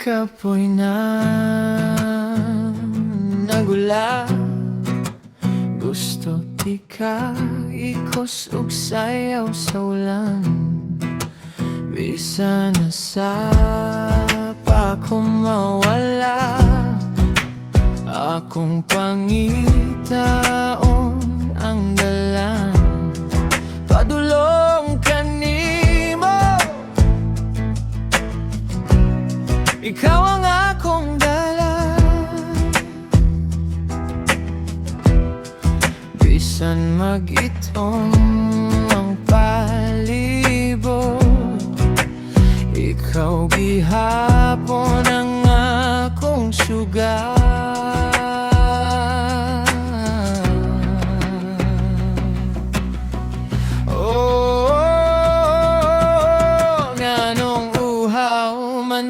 kapoy na nagula. Gusto ti ka ikos ug sayaw sa ulan. Bisa na sa pa ko mawala. Akong pangitaon ang dalan. Padulong kanimo, ikaw ang akong dalan. Bisan mag-itong ang palibot, ikaw gihapon ang akong sugat.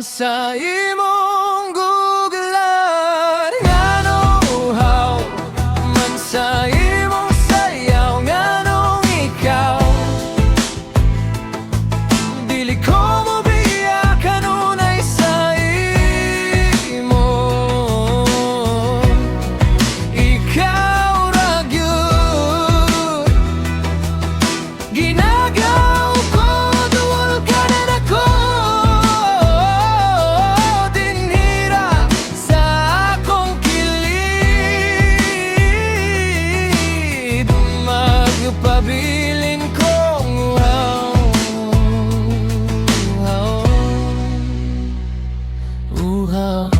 Sa imong guglan, nganong uhaw man sa imong sayaw, nganong ikaw dili ko mo biya kanunay sa imo. Ikaw ra gyud ginagaw ko, duol ka na ako. Pabilin kong uhaw, uhaw,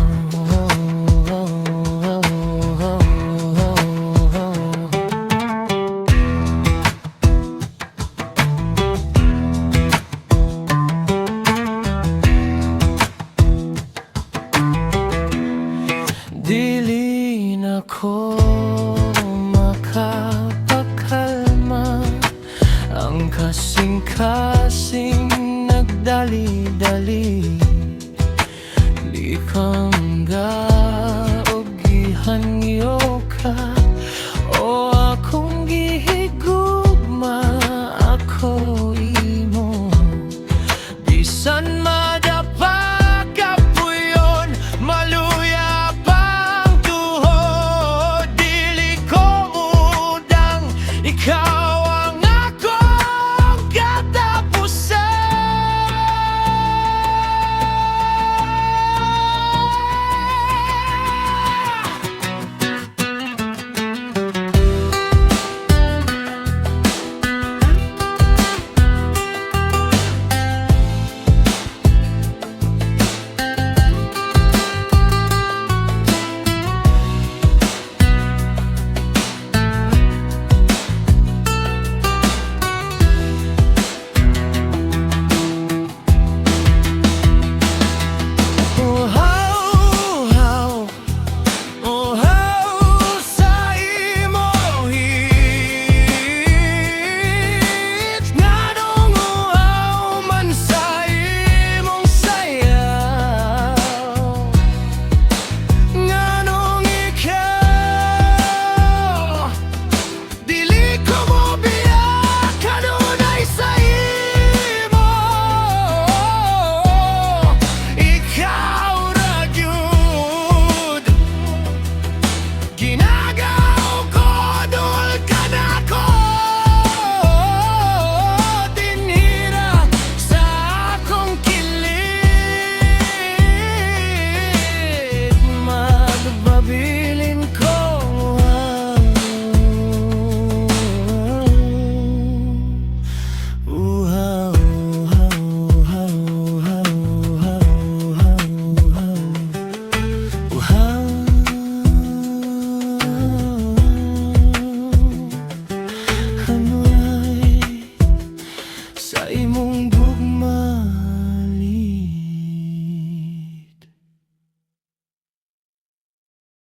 dili na ko ang kasing-kasing nagdali-dali. Likang ga o gihangyo ka.